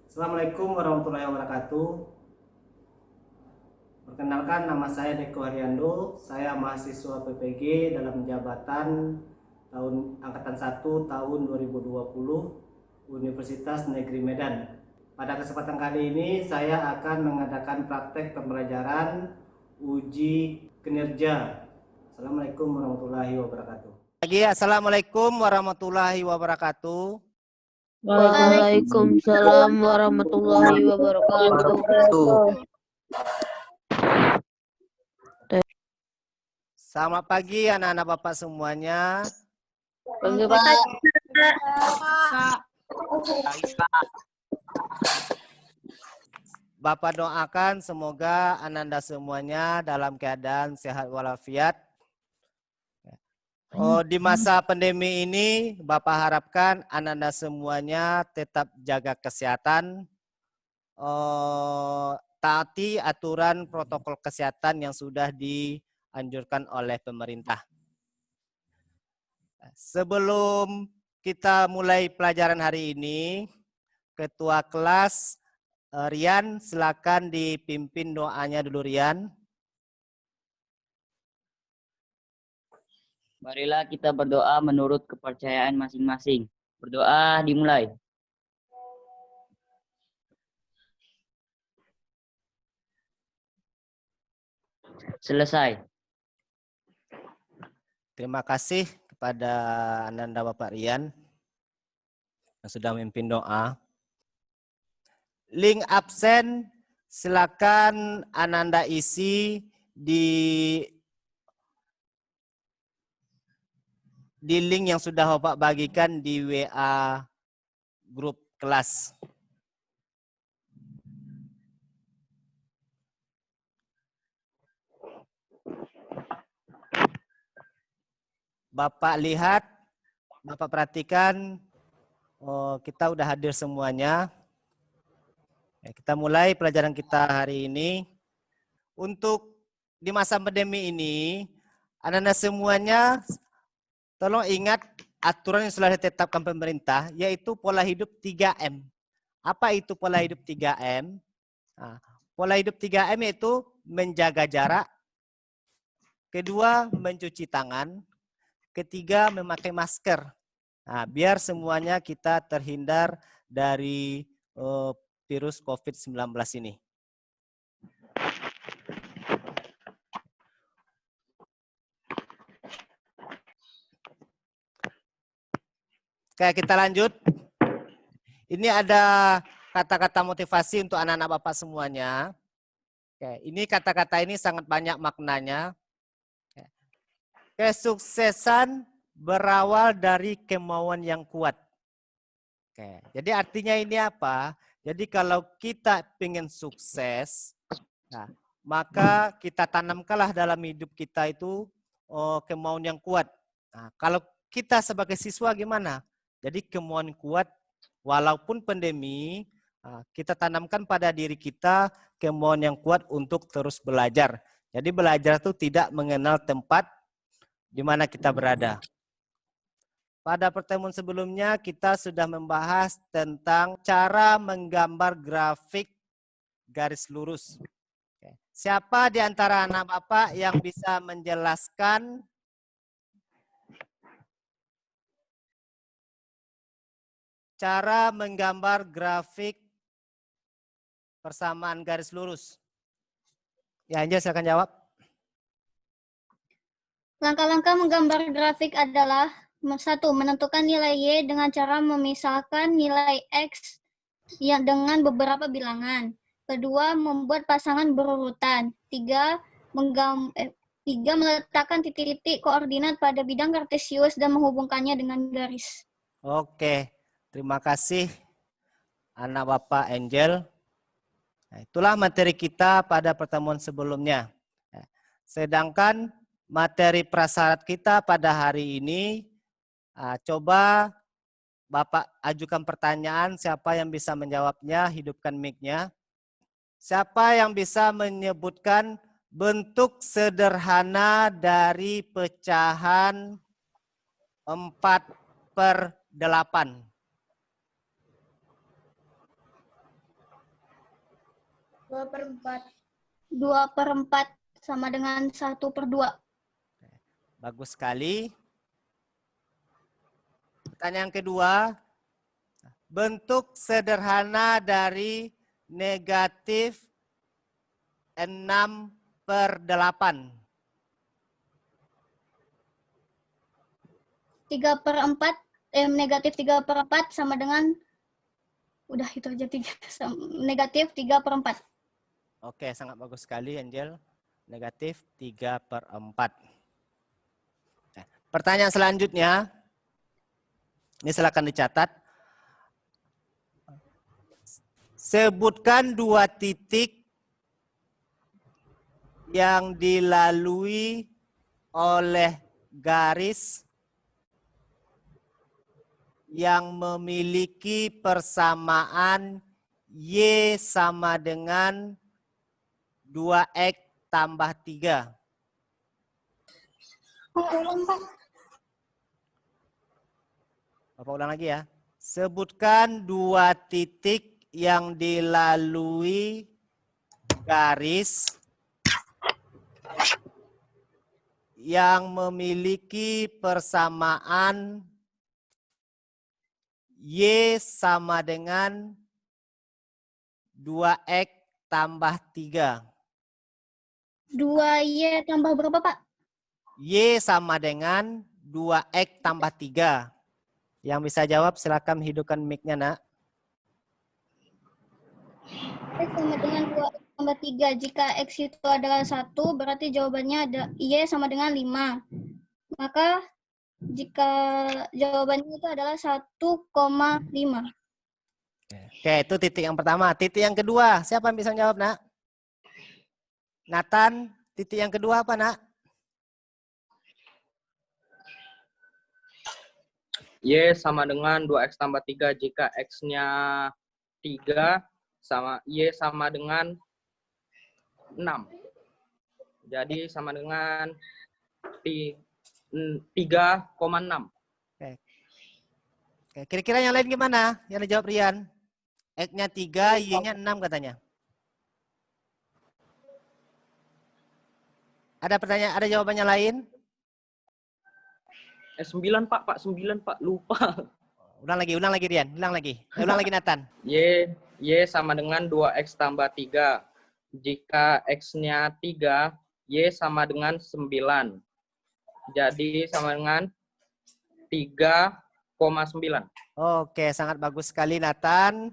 Assalamualaikum warahmatullahi wabarakatuh. Perkenalkan, nama saya Deko Haryando. Saya mahasiswa PPG dalam jabatan angkatan 1 tahun 2020 Universitas Negeri Medan. Pada kesempatan kali ini saya akan mengadakan praktek pembelajaran uji kinerja. Assalamualaikum warahmatullahi wabarakatuh. Assalamualaikum warahmatullahi wabarakatuh. Waalaikumsalam warahmatullahi wabarakatuh. Selamat pagi anak-anak Bapak semuanya. Pagi, Pak. Bapak doakan semoga Ananda semuanya dalam keadaan sehat walafiat. Di masa pandemi ini, Bapak harapkan Ananda semuanya tetap jaga kesehatan, taati aturan protokol kesehatan yang sudah dianjurkan oleh pemerintah. Sebelum kita mulai pelajaran hari ini, Ketua kelas Rian, silakan dipimpin doanya dulu, Rian. Marilah kita berdoa menurut kepercayaan masing-masing. Berdoa dimulai. Selesai. Terima kasih kepada Ananda Bapak Rian yang sudah memimpin doa. Link absen silakan Ananda isi di link yang sudah Bapak bagikan di WA grup kelas. Bapak lihat, Bapak perhatikan, kita udah hadir semuanya. Kita mulai pelajaran kita hari ini. Untuk di masa pandemi ini, anak-anak semuanya tolong ingat aturan yang sudah ditetapkan pemerintah, yaitu pola hidup 3M. Apa itu pola hidup 3M? Nah, pola hidup 3M yaitu menjaga jarak, kedua mencuci tangan, ketiga memakai masker. Nah, biar semuanya kita terhindar dari virus COVID-19 ini. Oke, kita lanjut. Ini ada kata-kata motivasi untuk anak-anak Bapak semuanya. Oke, ini kata-kata ini sangat banyak maknanya. Kesuksesan berawal dari kemauan yang kuat. Oke, jadi artinya ini apa? Jadi kalau kita ingin sukses, nah, maka kita tanamkanlah dalam hidup kita itu kemauan yang kuat. Nah, kalau kita sebagai siswa gimana? Jadi kemauan kuat, walaupun pandemi, kita tanamkan pada diri kita kemauan yang kuat untuk terus belajar. Jadi belajar itu tidak mengenal tempat di mana kita berada. Pada pertemuan sebelumnya kita sudah membahas tentang cara menggambar grafik garis lurus. Siapa di antara anak Bapak yang bisa menjelaskan cara menggambar grafik persamaan garis lurus? Ya, Angel silakan jawab. Langkah-langkah menggambar grafik adalah: 1. Menentukan nilai Y dengan cara memisahkan nilai X yang dengan beberapa bilangan. 2. Membuat pasangan berurutan. 3. Meletakkan titik-titik koordinat pada bidang kartesius dan menghubungkannya dengan garis. Oke, terima kasih anak Bapak Angel. Nah, itulah materi kita pada pertemuan sebelumnya. Sedangkan materi prasyarat kita pada hari ini, coba Bapak ajukan pertanyaan, siapa yang bisa menjawabnya, hidupkan mic-nya. Siapa yang bisa menyebutkan bentuk sederhana dari pecahan 4/8? 2/4 sama dengan 1/2. Bagus sekali. Pertanyaan kedua, bentuk sederhana dari negatif 6/8. 3/4 negatif 3/4 sama dengan udah itu aja negatif 3/4. Oke, sangat bagus sekali Angel. Negatif 3/4. Pertanyaan selanjutnya, ini silakan dicatat. Sebutkan 2 titik yang dilalui oleh garis yang memiliki persamaan Y sama dengan 2X tambah 3. Bapak ulang lagi ya. Sebutkan 2 titik yang dilalui garis yang memiliki persamaan Y sama dengan 2X tambah 3. 2Y tambah berapa, Pak? Y sama dengan 2X tambah 3. Yang bisa jawab silakan hidupkan mic-nya, Nak. X sama dengan 2X tambah 3. Jika X itu adalah 1, berarti jawabannya ada Y sama dengan 5. Maka jika jawabannya itu adalah 1,5. Oke, itu titik yang pertama. Titik yang kedua, siapa yang bisa jawab, Nak? Nathan, titik yang kedua apa, Nak? Y sama dengan 2X tambah 3 jika X-nya 3 sama Y sama dengan 6. Jadi sama dengan 3,6. Oke, kira-kira yang lain gimana? Yang dijawab Rian? X-nya 3, Y-nya 6 katanya. Ada pertanyaan, ada jawabannya lain? 9 Pak, 9 Pak, lupa. Ulang lagi Rian, ulang lagi Nathan. Y sama dengan 2X tambah 3. Jika X-nya 3, Y sama dengan 9. Jadi sama dengan 3,9. Oke, sangat bagus sekali Nathan.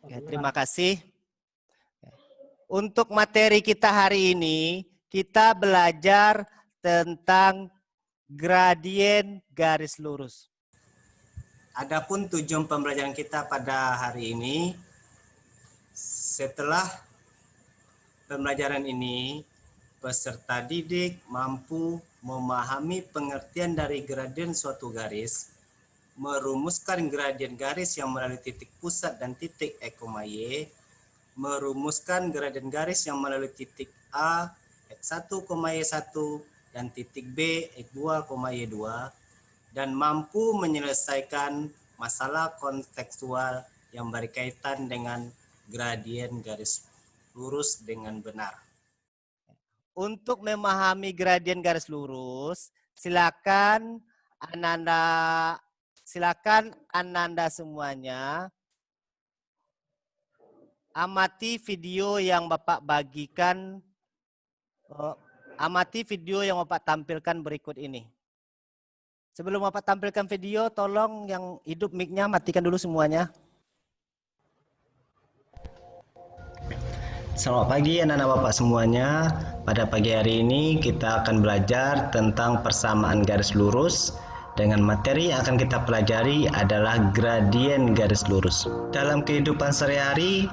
Oke, terima kasih. Untuk materi kita hari ini, kita belajar tentang gradien garis lurus. Adapun tujuan pembelajaran kita pada hari ini, setelah pembelajaran ini, peserta didik mampu memahami pengertian dari gradien suatu garis, merumuskan gradien garis yang melalui titik pusat dan titik E, Y, merumuskan gradien garis yang melalui titik A, X1, Y1, dan titik B, X2, Y2, dan mampu menyelesaikan masalah kontekstual yang berkaitan dengan gradien garis lurus dengan benar. Untuk memahami gradien garis lurus, silakan Ananda semuanya amati video yang Bapak bagikan, amati video yang Bapak tampilkan berikut ini. Sebelum Bapak tampilkan video, tolong yang hidup mic-nya matikan dulu semuanya. Selamat pagi anak-anak Bapak semuanya. Pada pagi hari ini kita akan belajar tentang persamaan garis lurus. Dengan materi yang akan kita pelajari adalah gradien garis lurus. Dalam kehidupan sehari-hari,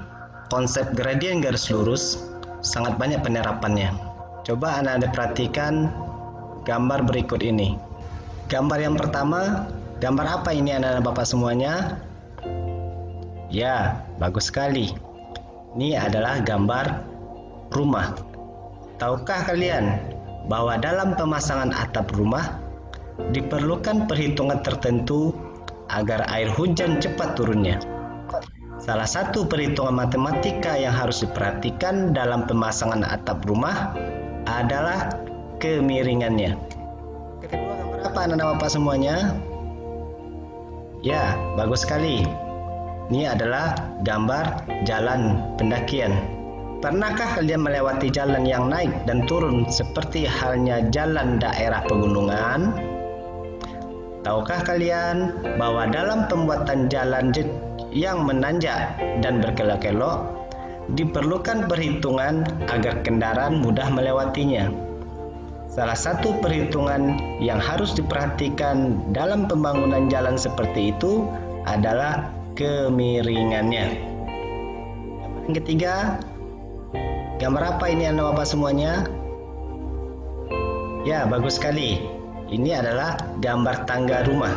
konsep gradien garis lurus sangat banyak penerapannya. Coba anak-anak perhatikan gambar berikut ini. Gambar yang pertama, gambar apa ini anak-anak Bapak semuanya? Ya, bagus sekali. Ini adalah gambar rumah. Tahukah kalian bahwa dalam pemasangan atap rumah diperlukan perhitungan tertentu agar air hujan cepat turunnya? Salah satu perhitungan matematika yang harus diperhatikan dalam pemasangan atap rumah adalah kemiringannya. Kedua, gambar apa anak-anak Bapak semuanya? Ya, bagus sekali. Ini adalah gambar jalan pendakian. Pernahkah kalian melewati jalan yang naik dan turun seperti halnya jalan daerah pegunungan? Tahukah kalian bahwa dalam pembuatan jalan yang menanjak dan berkelok-kelok diperlukan perhitungan agar kendaraan mudah melewatinya? Salah satu perhitungan yang harus diperhatikan dalam pembangunan jalan seperti itu adalah kemiringannya. Yang ketiga, gambar apa ini anak Bapak semuanya? Ya, bagus sekali. Ini adalah gambar tangga rumah.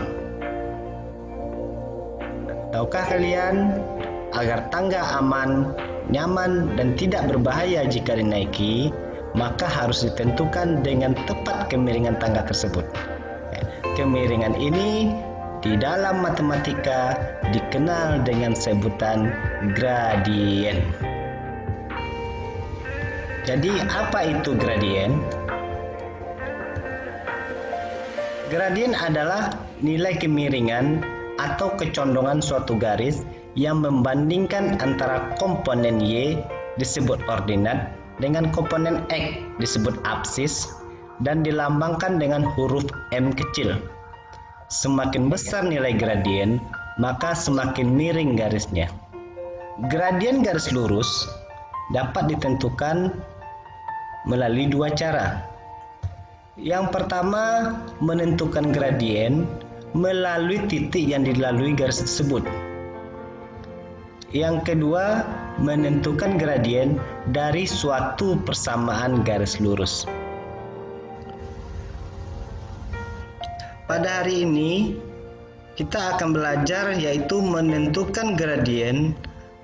Tahukah kalian, agar tangga aman, nyaman, dan tidak berbahaya jika dinaiki, maka harus ditentukan dengan tepat kemiringan tangga tersebut. Kemiringan ini di dalam matematika dikenal dengan sebutan gradien. Jadi, apa itu gradien? Gradien adalah nilai kemiringan atau kecondongan suatu garis yang membandingkan antara komponen Y disebut ordinat dengan komponen X disebut absis dan dilambangkan dengan huruf M kecil. Semakin besar nilai gradien, maka semakin miring garisnya. Gradien garis lurus dapat ditentukan melalui dua cara. Yang pertama, menentukan gradien melalui titik yang dilalui garis tersebut. Yang kedua, menentukan gradien dari suatu persamaan garis lurus. Pada hari ini, kita akan belajar yaitu menentukan gradien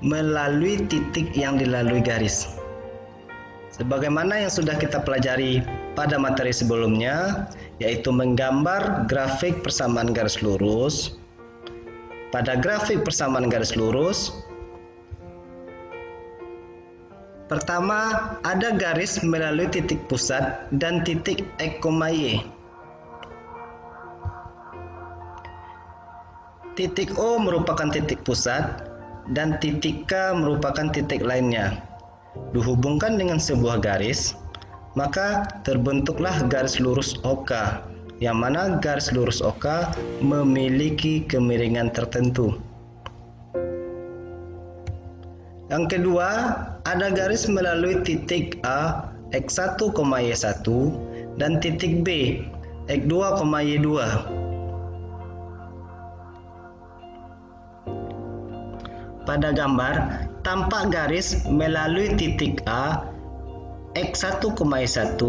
melalui titik yang dilalui garis. Sebagaimana yang sudah kita pelajari pada materi sebelumnya, yaitu menggambar grafik persamaan garis lurus. Pada grafik persamaan garis lurus, pertama ada garis melalui titik pusat dan titik X, Y. Titik O merupakan titik pusat dan titik K merupakan titik lainnya. Dihubungkan dengan sebuah garis, maka terbentuklah garis lurus OK, yang mana garis lurus OK memiliki kemiringan tertentu. Yang kedua, ada garis melalui titik A X1, Y1 dan titik B X2, Y2. Pada gambar, tampak garis melalui titik A X1, Y1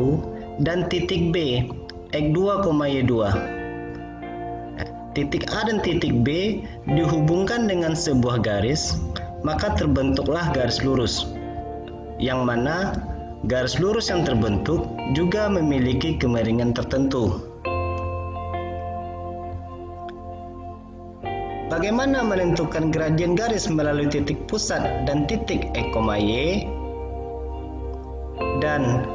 dan titik B X2, Y2. Titik A dan titik B dihubungkan dengan sebuah garis, maka terbentuklah garis lurus, yang mana garis lurus yang terbentuk juga memiliki kemiringan tertentu. Bagaimana menentukan gradien garis melalui titik pusat dan titik X, Y? Dan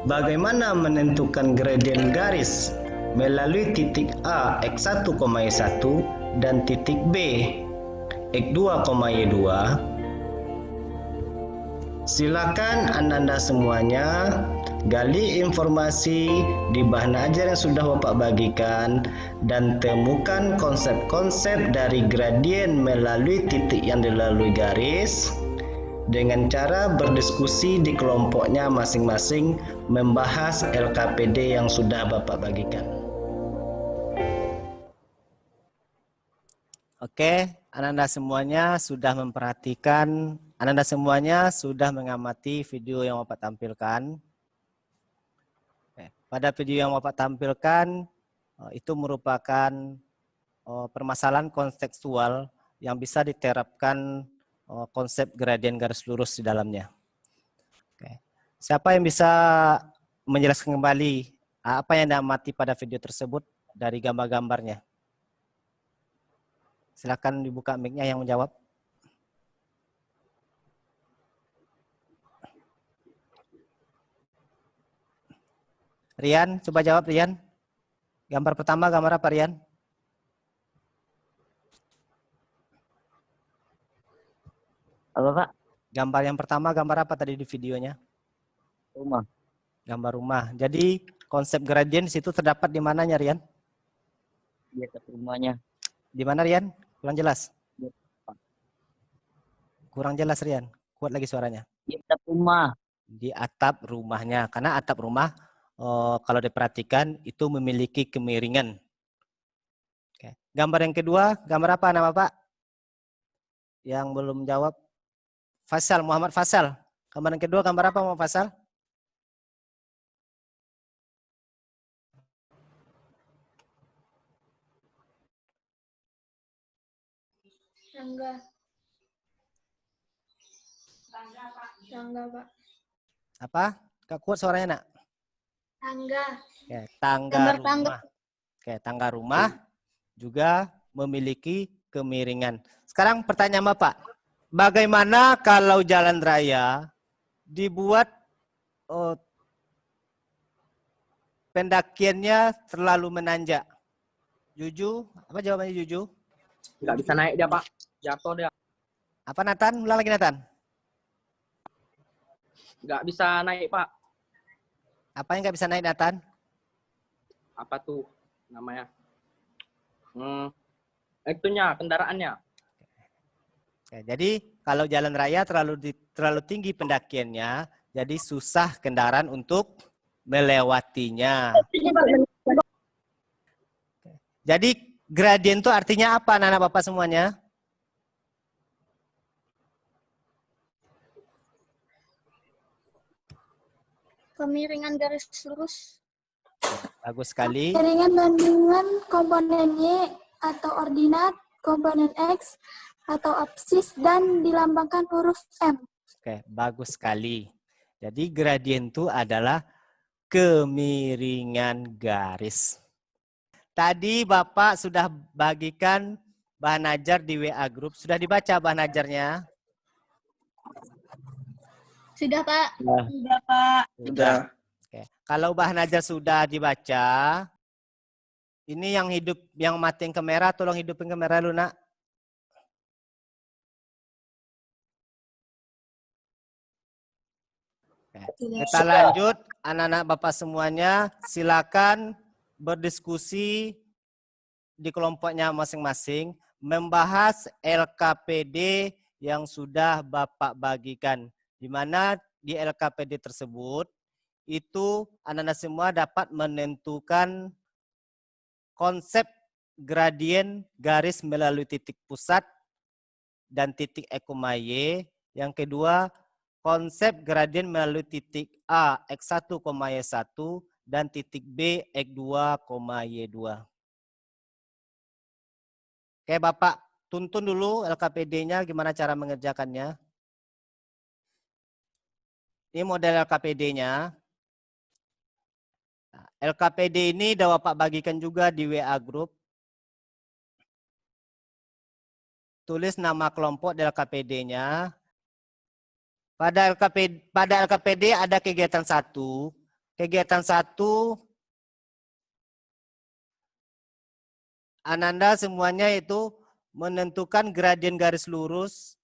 bagaimana menentukan gradien garis melalui titik A X1, Y1 dan titik B X2, Y2? Silakan Anda semuanya gali informasi di bahan ajar yang sudah Bapak bagikan dan temukan konsep-konsep dari gradien melalui titik yang dilalui garis dengan cara berdiskusi di kelompoknya masing-masing membahas LKPD yang sudah Bapak bagikan. Oke, Anda semuanya sudah memperhatikan, Anda semuanya sudah mengamati video yang Bapak tampilkan. Pada video yang Bapak tampilkan, itu merupakan permasalahan kontekstual yang bisa diterapkan konsep gradien garis lurus di dalamnya. Oke. Siapa yang bisa menjelaskan kembali apa yang Anda amati pada video tersebut dari gambar-gambarnya? Silakan dibuka mic-nya yang menjawab. Rian, coba jawab Rian. Gambar pertama gambar apa Rian? Apa Pak? Gambar yang pertama gambar apa tadi di videonya? Rumah. Gambar rumah. Jadi konsep gradien di situ terdapat di mananya Rian? Di atas rumahnya. Di mana Rian? Kurang jelas. Di atas, Kurang jelas Rian. Kuat lagi suaranya. di atas rumah. Di atap rumahnya. Karena atap rumah kalau diperhatikan itu memiliki kemiringan. Oke. Gambar yang kedua, gambar apa nama Pak? Yang belum jawab. Fasal, Muhammad Fasal. Gambar yang kedua gambar apa Muhammad Fasal? Tangga. Tangga, Pak. Apa? Gak kuat suaranya nak? Tangga. Oke, tangga Gambar rumah. tangga. Oke, tangga rumah juga memiliki kemiringan. Sekarang pertanyaan Bapak, bagaimana kalau jalan raya dibuat pendakiannya terlalu menanjak? Juju, apa jawabannya Juju? Nggak bisa naik dia, Pak. Jatuh dia. Apa Nathan? Ulang lagi Nathan. Nggak bisa naik, Pak. Apa yang nggak bisa naik Nathan? Apa tuh namanya? Itunya, kendaraannya. Oke, jadi kalau jalan raya terlalu tinggi pendakiannya, jadi susah kendaraan untuk melewatinya. Jadi gradien itu artinya apa anak-anak Bapak semuanya? Kemiringan garis lurus. Bagus sekali. Kemiringan bandingan komponen Y atau ordinat, komponen X atau absis, dan dilambangkan huruf M. Oke, bagus sekali. Jadi gradien itu adalah kemiringan garis. Tadi Bapak sudah bagikan bahan ajar di WA Group. Sudah dibaca bahan ajarnya? Sudah, Pak. Sudah, Pak. Sudah. Oke. Kalau bahan ajar sudah dibaca, ini yang hidup, yang matiin kamera, tolong hidupin kamera lu nak. Kita lanjut, anak-anak Bapak semuanya, silakan berdiskusi di kelompoknya masing-masing, membahas LKPD yang sudah Bapak bagikan. Di mana di LKPD tersebut, itu anak-anak semua dapat menentukan konsep gradien garis melalui titik pusat dan titik ekoma Y. Yang kedua, konsep gradien melalui titik A, X1, Y1, dan titik B, X2, Y2. Oke, Bapak tuntun dulu LKPD-nya gimana cara mengerjakannya. Ini model LKPD-nya. LKPD ini udah Bapak bagikan juga di WA Group. Tulis nama kelompok di LKPD-nya. Pada LKPD ada kegiatan 1. Kegiatan 1, Ananda semuanya itu menentukan gradien garis lurus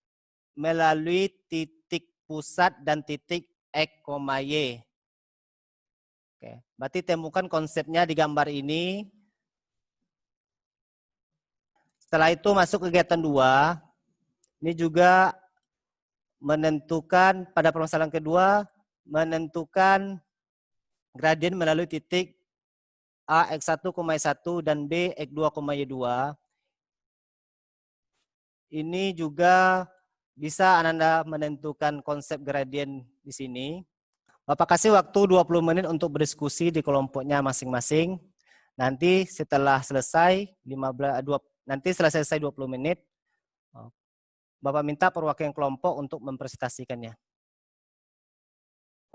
melalui titik pusat dan titik X, Y. Oke, berarti temukan konsepnya di gambar ini. Setelah itu masuk kegiatan 2. Ini juga menentukan pada permasalahan kedua, menentukan gradien melalui titik A, X1, Y1 dan B, X2, Y2. Ini juga bisa Ananda menentukan konsep gradien di sini. Bapak kasih waktu 20 menit untuk berdiskusi di kelompoknya masing-masing. Nanti setelah selesai 20 menit, Bapak minta perwakilan kelompok untuk mempresentasikannya.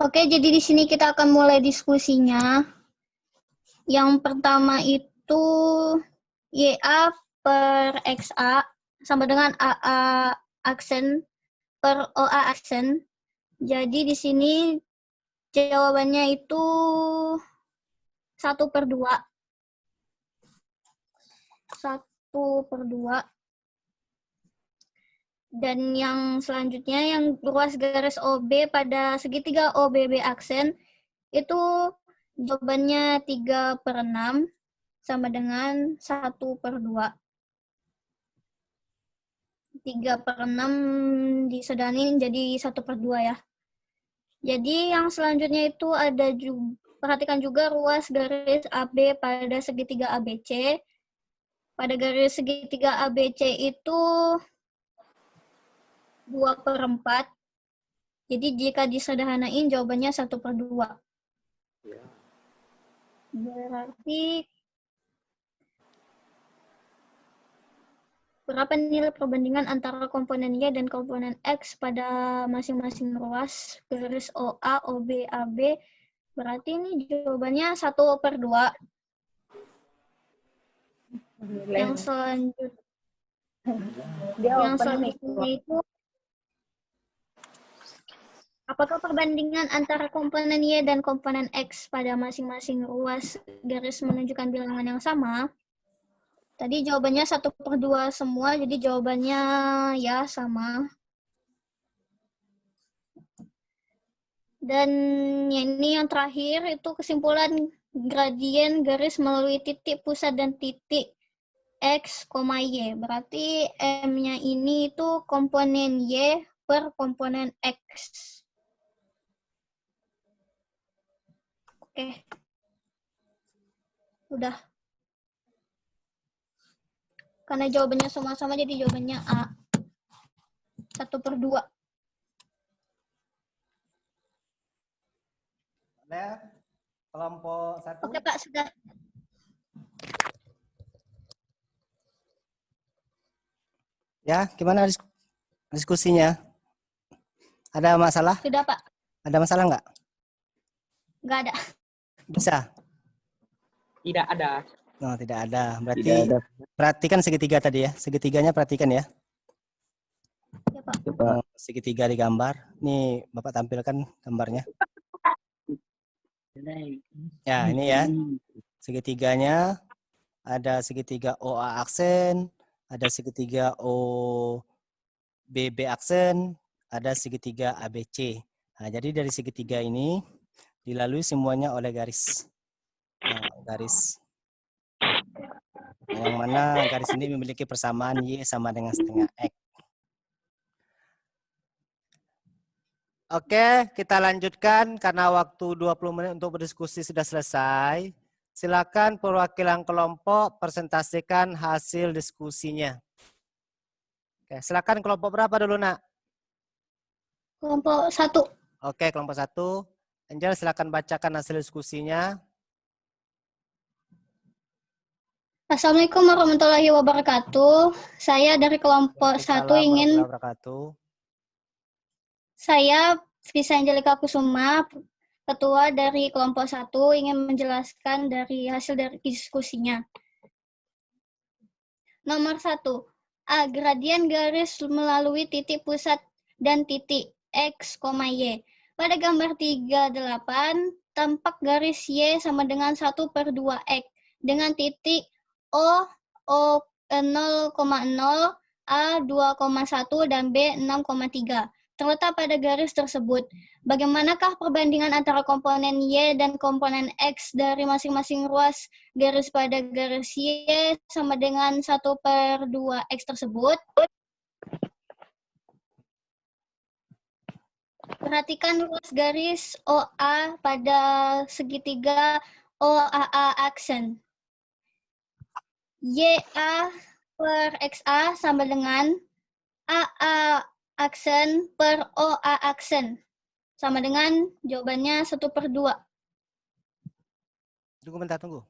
Oke, jadi di sini kita akan mulai diskusinya. Yang pertama itu YA per XA sama dengan AA aksen per OA aksen. Jadi di sini jawabannya itu 1/2. 1/2. Dan yang selanjutnya yang ruas garis OB pada segitiga OBB aksen itu jawabannya 3/6 sama dengan 1/2. 3/6 disedanin jadi 1/2 ya. Jadi yang selanjutnya itu ada juga, perhatikan juga ruas garis AB pada segitiga ABC. Pada garis segitiga ABC itu 2/4. Jadi jika disederhanain jawabannya 1/2. Berarti berapa nilai perbandingan antara komponen Y dan komponen X pada masing-masing ruas garis OA, OB, AB? Berarti ini jawabannya 1/2. Yang selanjutnya itu apakah perbandingan antara komponen Y dan komponen X pada masing-masing ruas garis menunjukkan bilangan yang sama? Tadi jawabannya 1/2 semua, jadi jawabannya ya sama. Dan ini yang terakhir itu kesimpulan gradien garis melalui titik pusat dan titik X, Y. Berarti M-nya ini itu komponen Y per komponen X. Oke. Udah. Karena jawabannya sama-sama, jadi jawabannya A. 1/2. Ada kelompok 1. Oke, Pak, sudah. Ya, gimana diskusinya? Ada masalah? Sudah, Pak. Ada masalah nggak? Nggak ada. Bisa? Tidak ada. Oh, tidak ada. Berarti Tidak ada. perhatikan segitiga tadi ya. Segitiganya perhatikan ya. Ya, Pak. Coba. Segitiga di gambar. Nih, Bapak tampilkan gambarnya. Ya, ini ya. Segitiganya ada segitiga OA aksen, ada segitiga OBB aksen, ada segitiga ABC. Nah, jadi dari segitiga ini dilalui semuanya oleh garis. Nah, garis yang mana garis ini memiliki persamaan Y sama dengan setengah X. Oke, kita lanjutkan karena waktu 20 menit untuk berdiskusi sudah selesai. Silakan perwakilan kelompok presentasikan hasil diskusinya. Oke, silakan kelompok berapa dulu, Nak? Kelompok 1. Oke, kelompok 1. Angel, silakan bacakan hasil diskusinya. Assalamualaikum warahmatullahi wabarakatuh. Saya dari kelompok 1 ingin Waalaikumsalam warahmatullahi wabarakatuh. Saya Fisa Angelika Kusuma, ketua dari kelompok 1, ingin menjelaskan dari hasil dari diskusinya. Nomor 1. A. Gradien garis melalui titik pusat dan titik X, Y. Pada gambar 38, tampak garis Y sama dengan 1/2X dengan titik O 0,0, A 2,1, dan B 6,3. Terletak pada garis tersebut. Bagaimanakah perbandingan antara komponen Y dan komponen X dari masing-masing ruas garis pada garis Y sama dengan 1/2X tersebut? Perhatikan ruas garis OA pada segitiga OAA aksen. YA per XA sama dengan AA aksen per OA aksen. Sama dengan jawabannya 1/2. Tunggu bentar, tunggu.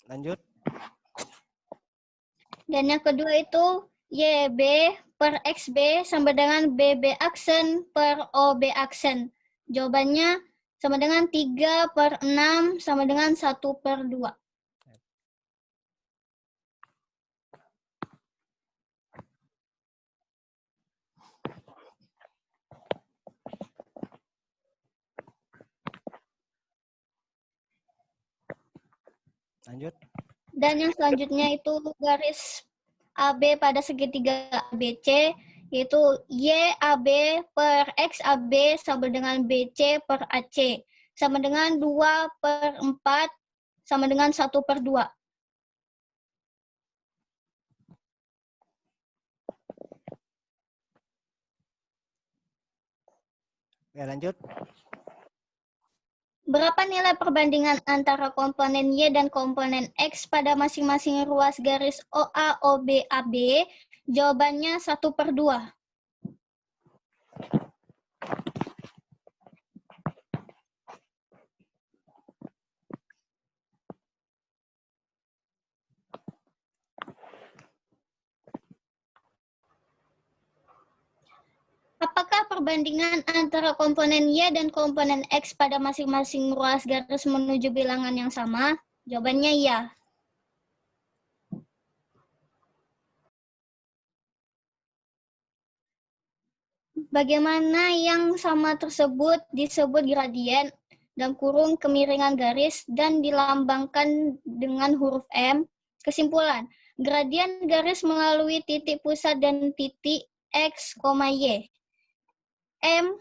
Lanjut. Dan yang kedua itu YB per XB sama dengan BB aksen per OB aksen. Jawabannya sama dengan 3/6 sama dengan 1/2. Lanjut. Dan yang selanjutnya itu garis AB pada segitiga ABC, yaitu YAB per XAB sama dengan BC per AC, sama dengan 2/4 sama dengan 1/2. Ya, lanjut. Berapa nilai perbandingan antara komponen Y dan komponen X pada masing-masing ruas garis OA, OB, AB? Jawabannya 1/2. Apakah perbandingan antara komponen Y dan komponen X pada masing-masing ruas garis menuju bilangan yang sama? Jawabannya iya. Bagaimana yang sama tersebut disebut gradien dalam kurung kemiringan garis dan dilambangkan dengan huruf M? Kesimpulan, gradien garis melalui titik pusat dan titik X, Y. M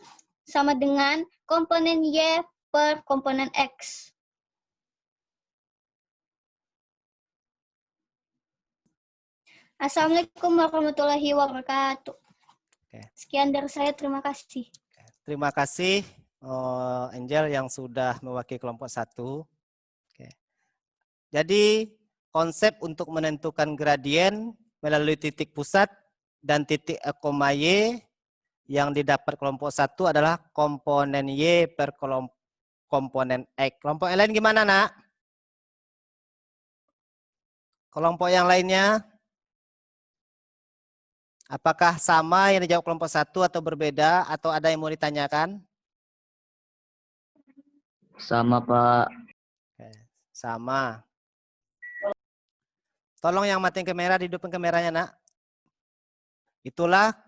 sama dengan komponen Y per komponen X. Assalamualaikum warahmatullahi wabarakatuh. Oke. Sekian dari saya, terima kasih. Terima kasih Angel yang sudah mewakili kelompok 1. Oke. Jadi konsep untuk menentukan gradien melalui titik pusat dan titik koma Y yang didapat kelompok 1 adalah komponen Y per komponen X. Kelompok yang lain gimana, Nak? Kelompok yang lainnya? Apakah sama yang dijawab kelompok 1 atau berbeda atau ada yang mau ditanyakan? Sama, Pak. Oke, sama. Tolong yang matiin kamera, dihidupin kameranya, Nak. Itulah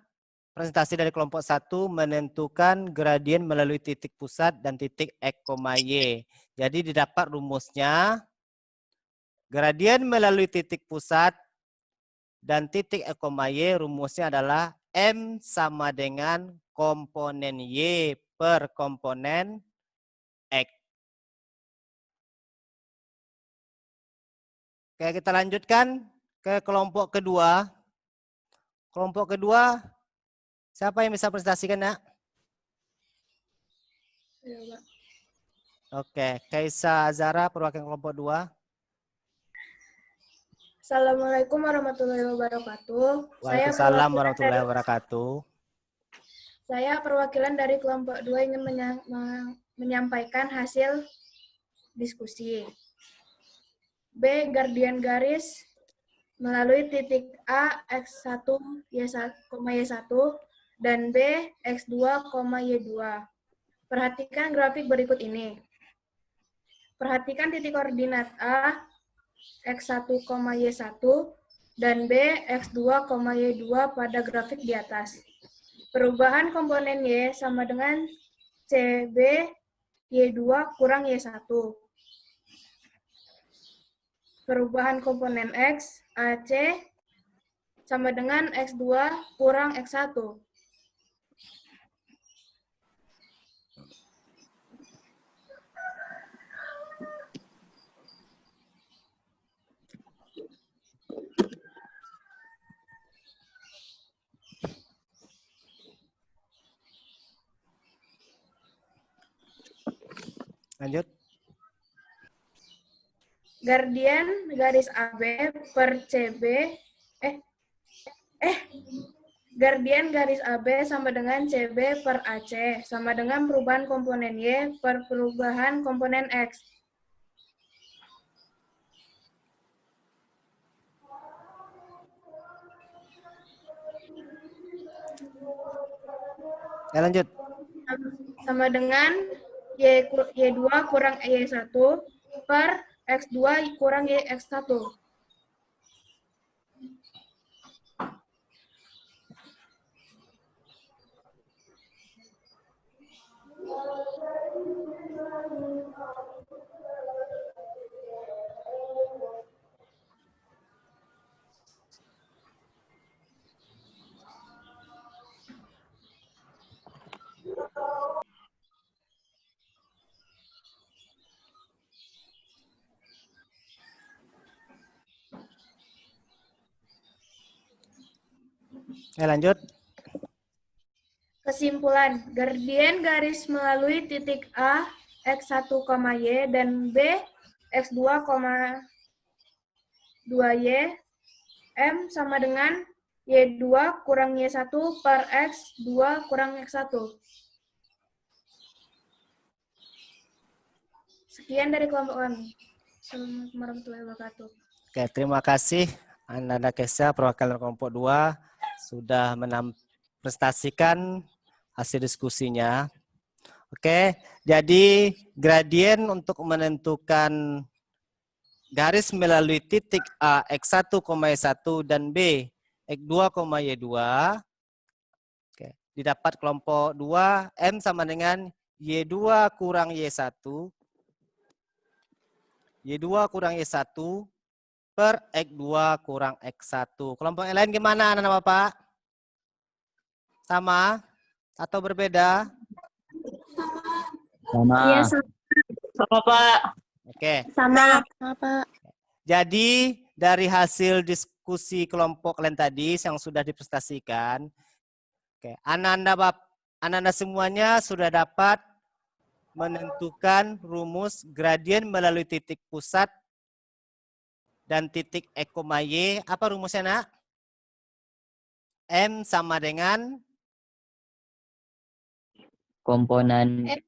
presentasi dari kelompok 1 menentukan gradien melalui titik pusat dan titik X, Y. Jadi didapat rumusnya gradien melalui titik pusat dan titik X, Y rumusnya adalah M sama dengan komponen Y per komponen X. Oke, kita lanjutkan ke kelompok kedua. Kelompok kedua, siapa yang bisa presentasikan, Nak? Oke, Kaisa Azara, perwakilan kelompok 2. Assalamualaikum warahmatullahi wabarakatuh. Waalaikumsalam warahmatullahi wabarakatuh. Saya perwakilan dari kelompok 2 ingin menyampaikan hasil diskusi. B. Gradien garis melalui titik A, X1, Y1, dan B, X2, Y2. Perhatikan grafik berikut ini. Perhatikan titik koordinat A, X1, Y1, dan B, X2, Y2 pada grafik di atas. Perubahan komponen Y sama dengan CB, Y2 kurang Y1. Perubahan komponen X, AC, sama dengan X2 kurang X1. Lanjut. Gradien garis AB per CB, gradien garis AB sama dengan CB per AC, sama dengan perubahan komponen Y per perubahan komponen X. Ya, lanjut. Sama dengan Y2 kurang Y1 per X2 kurang YX1. Lanjut. Kesimpulan, gradien garis melalui titik A, X1, Y, dan B, X2, 2Y, M sama dengan Y2 kurang Y1 per X2 kurang X1. Sekian dari kelompok kami. Assalamualaikum warahmatullahi wabarakatuh. Oke, terima kasih Ananda Kesha, perwakilan kelompok 2, sudah prestasikan hasil diskusinya. Oke, jadi gradien untuk menentukan garis melalui titik A, X1, Y1, dan B, X2, Y2. Oke, didapat kelompok 2, M sama dengan Y2 kurang Y1, Y2 kurang Y1, per X2 kurang X1. Kelompok yang lain gimana anak-anak Bapak? Sama atau berbeda? Sama. Iya, Sama, Pak. Oke. sama. Jadi dari hasil diskusi kelompok kalian tadi yang sudah diprestasikan, oke, anak-anak semuanya sudah dapat menentukan rumus gradien melalui titik pusat dan titik X, Y. Apa rumusnya, nak? M sama dengan Komponen Y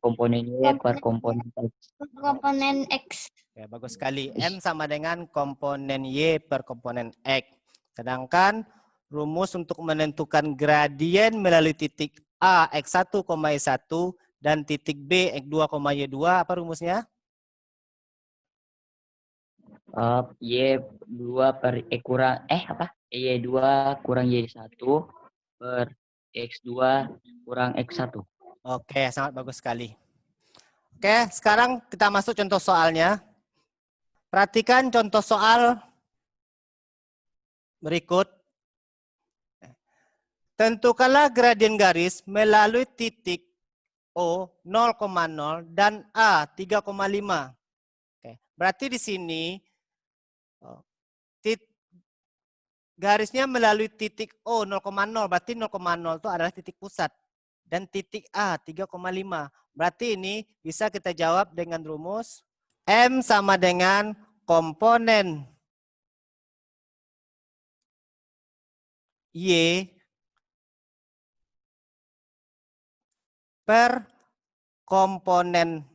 per komponen X. Komponen X. ya, bagus sekali. M sama dengan komponen Y per komponen X. Sedangkan rumus untuk menentukan gradien melalui titik A, X1, Y1 dan titik B, X2, Y2, apa rumusnya? Y2 per Y2 kurang Y1 per X2 kurang X1. Oke, sangat bagus sekali. Oke, sekarang kita masuk contoh soalnya. Perhatikan contoh soal berikut. Tentukanlah gradien garis melalui titik O 0,0 dan A 3,5. Oke, berarti di sini garisnya melalui titik O 0,0, berarti 0,0 itu adalah titik pusat. Dan titik A 3,5. Berarti ini bisa kita jawab dengan rumus M sama dengan komponen Y per komponen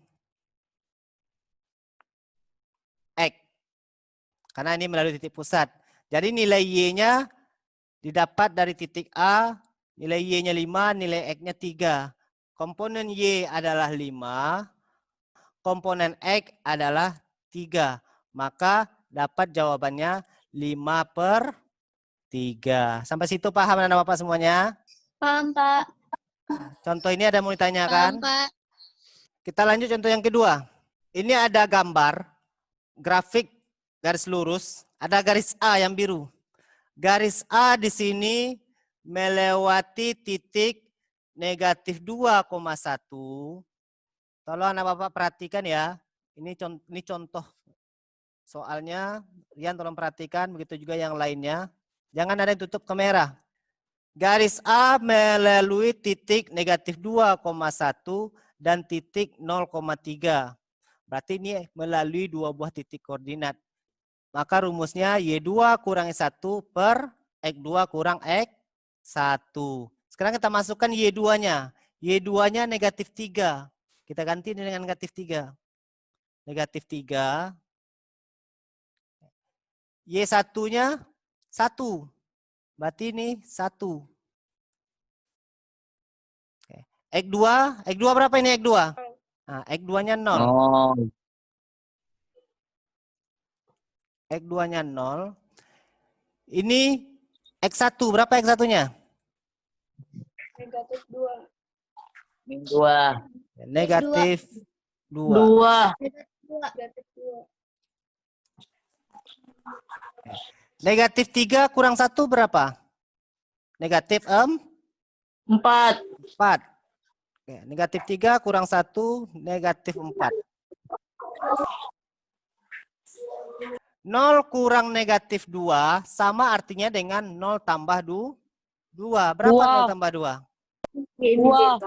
X. Karena ini melalui titik pusat. Jadi nilai Y-nya didapat dari titik A, nilai Y-nya 5, nilai X-nya 3. Komponen Y adalah 5, komponen X adalah 3. Maka dapat jawabannya 5/3. Sampai situ paham anak Bapak semuanya? Paham, Pak. Contoh ini ada mau ditanyakan? Paham, Pak. Kita lanjut contoh yang kedua. Ini ada gambar, grafik garis lurus, ada garis A yang biru. Garis A di sini melewati titik negatif 2,1. Tolong anak Bapak perhatikan ya. Ini contoh soalnya. Rian tolong perhatikan, begitu juga yang lainnya. Jangan ada yang tutup kamera. Garis A melalui titik negatif 2,1 dan titik 0,3. Berarti ini melalui dua buah titik koordinat. Maka rumusnya Y2 kurang Y1 per X2 kurang X1. Sekarang kita masukkan Y2-nya. Y2-nya negatif 3. Kita ganti dengan negatif 3. Negatif 3. Y1-nya 1. Berarti ini 1. X2 berapa ini X2? Nah, X2-nya 0. X2-nya 0. Ini X1, berapa X1-nya? Negatif 2. Negatif 2. Negatif 2. Negatif 3 kurang 1 berapa? Negatif 4. Oke, negatif 3 kurang 1, negatif 4. 0 kurang negatif 2 sama artinya dengan 0 tambah 2. 2. Berapa 0 tambah 2? 2.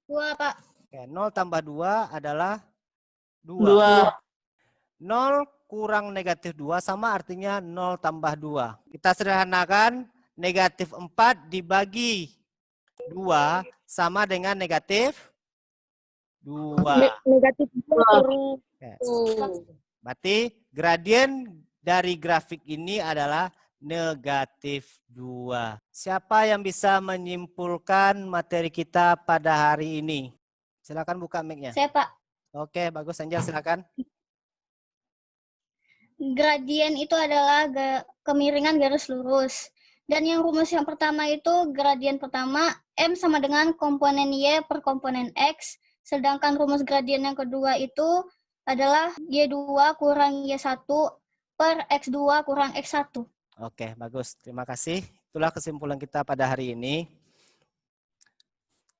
2, Pak. Oke, 0 tambah 2 adalah 2. 0 kurang negatif 2 sama artinya 0 tambah 2. Kita sederhanakan, negatif 4 dibagi 2 sama dengan negatif 2. Negatif 2. Oke. Berarti gradien dari grafik ini adalah negatif 2. Siapa yang bisa menyimpulkan materi kita pada hari ini? Silakan buka mic-nya. Saya, Pak. Oke, bagus. Angel, silakan. Gradien itu adalah kemiringan garis lurus. Dan yang rumus yang pertama itu gradien pertama M sama dengan komponen Y per komponen X. Sedangkan rumus gradien yang kedua itu adalah Y2 kurang Y1 per X2 kurang X1. Oke, bagus. Terima kasih. Itulah kesimpulan kita pada hari ini.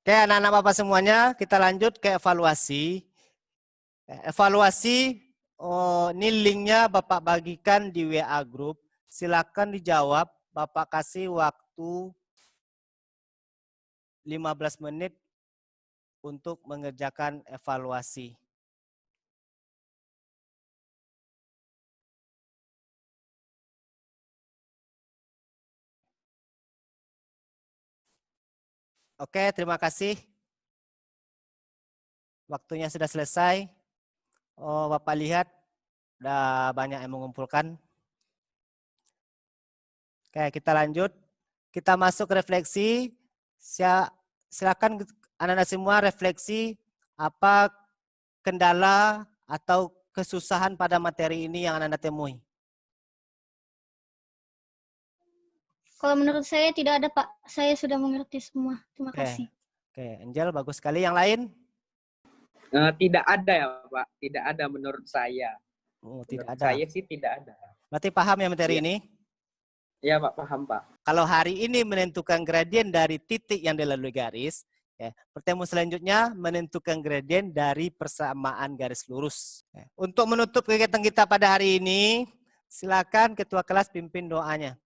Oke, anak-anak Bapak semuanya, kita lanjut ke evaluasi. Evaluasi, ini linknya Bapak bagikan di WA Group. Silakan dijawab. Bapak kasih waktu 15 menit untuk mengerjakan evaluasi. Oke, terima kasih. Waktunya sudah selesai. Bapak lihat, sudah banyak yang mengumpulkan. Oke, kita lanjut. Kita masuk refleksi. Silakan anak-anak semua refleksi apa kendala atau kesusahan pada materi ini yang anak-anak temui. Kalau menurut saya tidak ada, Pak. Saya sudah mengerti semua. Terima Oke. kasih. Oke, Angel, bagus sekali. Yang lain? Tidak ada ya Pak, tidak ada menurut saya. Oh, tidak Menurut ada. saya sih tidak ada. Berarti paham ya materi Iya. ini? Iya Pak, paham Pak. Kalau hari ini menentukan gradien dari titik yang dilalui garis, ya, pertemuan selanjutnya menentukan gradien dari persamaan garis lurus. Ya. Untuk menutup kegiatan kita pada hari ini, silakan ketua kelas pimpin doanya.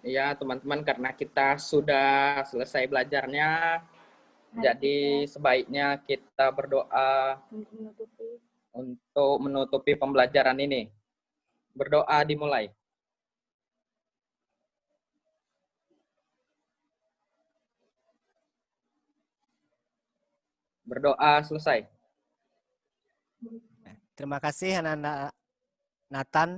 Iya teman-teman, karena kita sudah selesai belajarnya, jadi sebaiknya kita berdoa untuk menutupi pembelajaran ini. Berdoa dimulai. Berdoa selesai. Terima kasih anak-anak Nathan.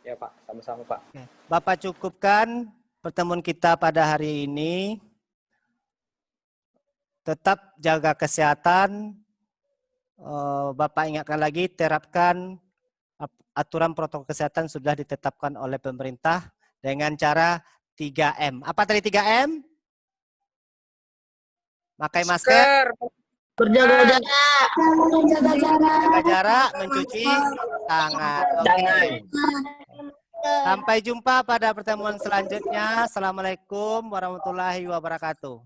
Ya Pak, sama-sama Pak. Bapak cukupkan pertemuan kita pada hari ini. Tetap jaga kesehatan. Bapak ingatkan lagi, terapkan aturan protokol kesehatan sudah ditetapkan oleh pemerintah dengan cara 3M. Apa tadi 3M? Pakai masker, Berjaga-jaga. jaga jarak, mencuci tangan. Oke. Sampai jumpa pada pertemuan selanjutnya. Assalamualaikum warahmatullahi wabarakatuh.